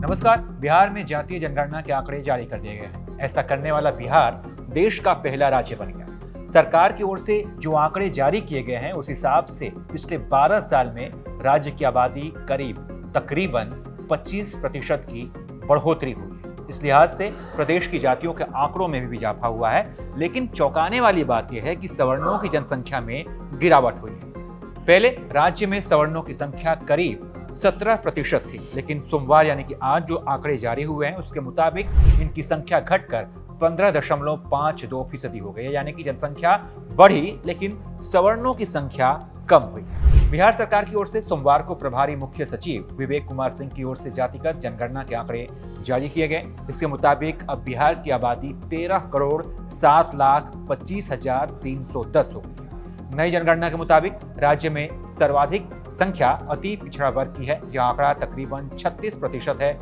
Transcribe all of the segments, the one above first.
नमस्कार। बिहार में जातीय जनगणना के आंकड़े जारी कर दिए गए हैं। ऐसा करने वाला बिहार देश का पहला राज्य बन गया। सरकार की ओर से जो आंकड़े जारी किए गए हैं उस हिसाब से पिछले 12 साल में राज्य की आबादी तकरीबन 25% की बढ़ोतरी हुई है। इस लिहाज से प्रदेश की जातियों के आंकड़ों में भी इजाफा हुआ है। लेकिन चौंकाने वाली बात यह है कि सवर्णों की जनसंख्या में गिरावट हुई है। पहले राज्य में सवर्णों की संख्या करीब 17% थी, लेकिन सोमवार यानी कि आज जो आंकड़े जारी हुए हैं उसके मुताबिक इनकी संख्या घटकर 15.52% हो गई है। यानी कि जनसंख्या बढ़ी लेकिन सवर्णों की संख्या कम हुई। बिहार सरकार की ओर से सोमवार को प्रभारी मुख्य सचिव विवेक कुमार सिंह की ओर से जातिगत जनगणना के आंकड़े जारी किए गए। इसके मुताबिक अब बिहार की आबादी 13,07,25,310 हो गई है। नई जनगणना के मुताबिक राज्य में सर्वाधिक संख्या अति पिछड़ा वर्ग की है, जहां आंकड़ा तकरीबन 36% है,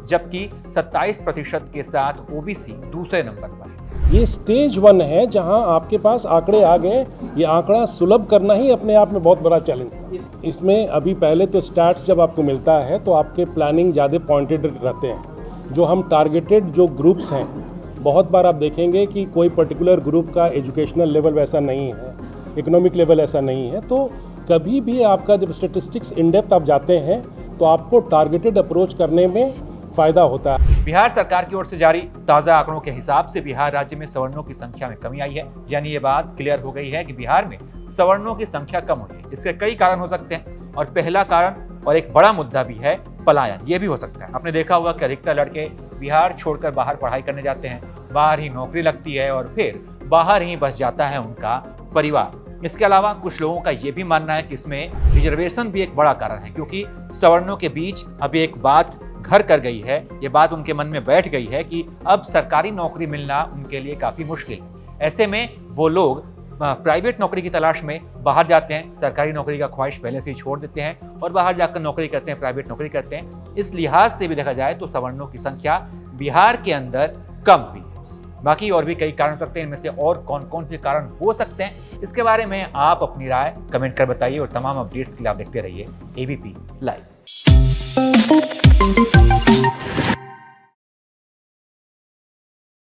जबकि 27% के साथ ओबीसी दूसरे नंबर पर है। ये स्टेज 1 है जहां आपके पास आंकड़े आ गए। ये आंकड़ा सुलभ करना ही अपने आप में बहुत बड़ा चैलेंज था। इसमें अभी पहले तो स्टैट्स जब आपको मिलता है तो आपके प्लानिंग ज़्यादा पॉइंटेड रहते हैं। जो हम टारगेटेड जो ग्रुप्स हैं, बहुत बार आप देखेंगे कि कोई पर्टिकुलर ग्रुप का एजुकेशनल लेवल वैसा नहीं है, इकोनॉमिक लेवल ऐसा नहीं है। तो कभी भी आपका जब स्टेटिस्टिक्स इन डेप्थ आप जाते हैं तो आपको टारगेटेड अप्रोच करने में फ़ायदा होता है। बिहार सरकार की ओर से जारी ताज़ा आंकड़ों के हिसाब से बिहार राज्य में सवर्णों की संख्या में कमी आई है। यानी ये बात क्लियर हो गई है कि बिहार में सवर्णों की संख्या कम हुई है। इसके कई कारण हो सकते हैं और पहला कारण और एक बड़ा मुद्दा भी है पलायन। ये भी हो सकता है। आपने देखा होगा कि अधिकतर लड़के बिहार छोड़कर बाहर पढ़ाई करने जाते हैं, बाहर ही नौकरी लगती है और फिर बाहर ही बस जाता है उनका परिवार। इसके अलावा कुछ लोगों का यह भी मानना है कि इसमें रिजर्वेशन भी एक बड़ा कारण है, क्योंकि सवर्णों के बीच अभी एक बात घर कर गई है। ये बात उनके मन में बैठ गई है कि अब सरकारी नौकरी मिलना उनके लिए काफी मुश्किल है। ऐसे में वो लोग प्राइवेट नौकरी की तलाश में बाहर जाते हैं, सरकारी नौकरी का ख्वाहिश पहले से ही छोड़ देते हैं और बाहर जाकर नौकरी करते हैं, प्राइवेट नौकरी करते हैं। इस लिहाज से भी देखा जाए तो सवर्णों की संख्या बिहार के अंदर कम हुई है। बाकी और भी कई कारण हो सकते हैं। इनमें से और कौन कौन से कारण हो सकते हैं, इसके बारे में आप अपनी राय कमेंट कर बताइए और तमाम अपडेट्स के लिए आप देखते रहिए एबीपी लाइव।